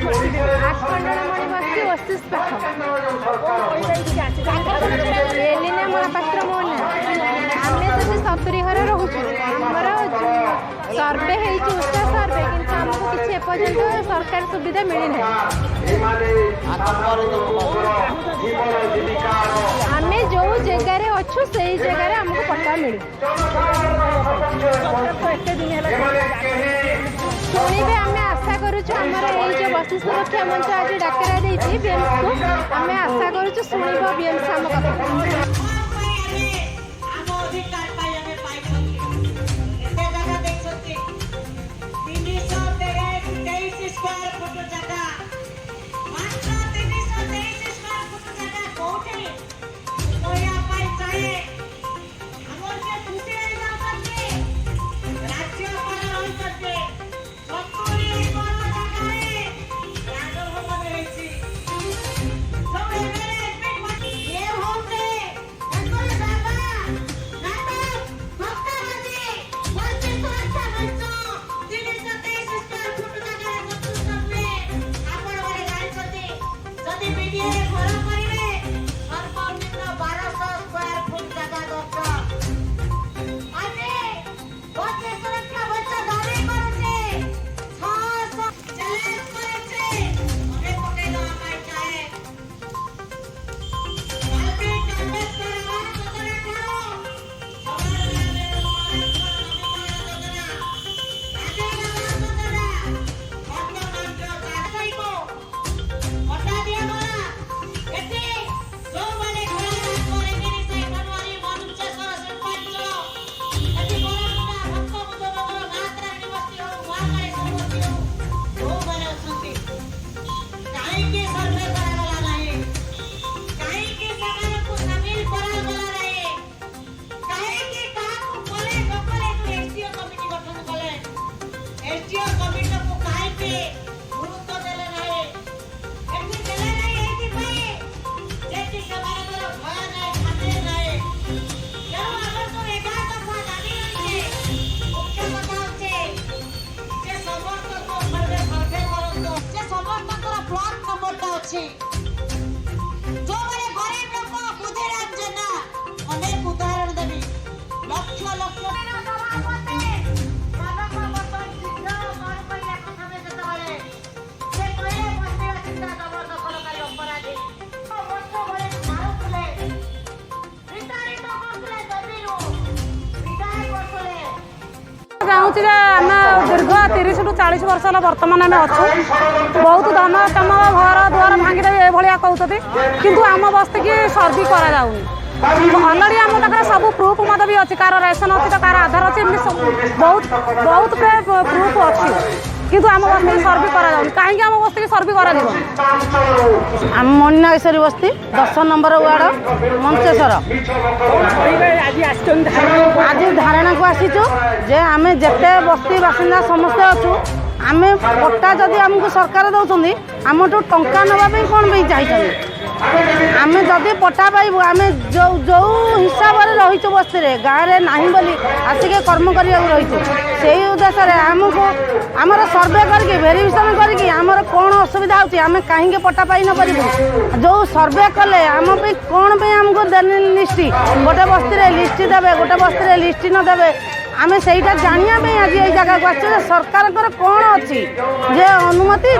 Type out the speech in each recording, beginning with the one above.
ଆଖଣ୍ଡଳମଣି ବସ୍ତି ଓସିସ୍ ପାଖ ଏଲିନା ମହାପାତ୍ର ମୋ ନାଁ। ଆମେ ସେଠି 70 ଘର ରହୁଛୁ। ଆମର ସର୍ଭେ ହେଇଛି ଉଷା ସର୍ଭେ, କିନ୍ତୁ ଆମକୁ କିଛି ଏପର୍ଯ୍ୟନ୍ତ ସରକାର ସୁବିଧା ମିଳିନାହିଁ। ଆମେ ଯେଉଁ ଜାଗାରେ ଅଛୁ ସେଇ ଜାଗାରେ ଆମକୁ ପଟ୍ଟା ମିଳୁ। ଶୁଣିବେ ଆମେ ଆଶା କରୁଛୁ। ଆମର ଏଇ ଯେଉଁ ବସ୍ତି ସୁରକ୍ଷା ମଞ୍ଚ ଆଜି ଡାକରା ଦେଇଛି ବିଏମ୍ସିକୁ, ଆମେ ଆଶା କରୁଛୁ ଶୁଣିବ ବିଏମ୍ସି ଆମ କଥା। चाहूँ आम दीर्घ 30 ରୁ 40 वर्ष है बर्तमान आम अच्छु बहुत धन कम घर द्वार भांगीदेवी ये कहते किंतु आम बस्ती की सर्वी करा अलरेडी आम पाखे सब प्रूफ भी अच्छी कार रेसन अच्छी तो कार आधार अच्छी बहुत बहुत प्रूफ अच्छी किंतु आम बस्ती की सर्वी करा कहीं आम बस्ती की सर्वी करा आम मणिनागेश्वरी बस्ती 10 नंबर वार्ड मंचेश्वर आज धारणा को आसीचु जे आम जेते बस्ती बासिंदा समस्ते अच्छु आम पट्टा जदि आमको सरकार दौरान आमठू टंका नापी कौन भी चाहिए आम जदि पट्टा पाइबू आम जो जो हिसाब से रहीचु बस्ती गाँव में ना बोली आसिक कर्म करने रहीचु से उद्देश्य आमको आमर सर्वे करके भेरिफिकेशन करके आमर कौन असुविधा होती आम कहीं पट्टा पाई न पारू जो सर्वे कले आम कौन भी आमको देने लिस्ट गोटे बस्ती लिस्ट देवे गोटे बस्ती लिस्ट न देवे आम से जाना आज ये जगह को आसो सरकार कौन अच्छी जे अनुमति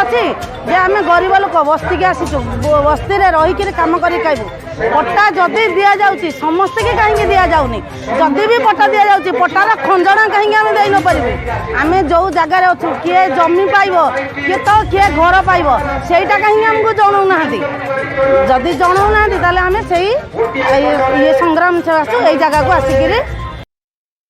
अच्छी जे आम गरीब लोक बस्ती के आसीचु बस्ती रहीकि कम कर खाइबू पट्टा जदि दि जाऊँगी समस्ते की कहीं दि जाऊनी जदि भी पट्टा दि जाऊँगी पट्टार खंजना कहीं आम दे न पारू आम जो जगार अच्छु किए जमी पाइब किए तो किए घर पाइब सेटा कहीं आमको जनाऊ ना जदि जनाऊ ना आम से ये संग्राम आसू ये जगह को आसिक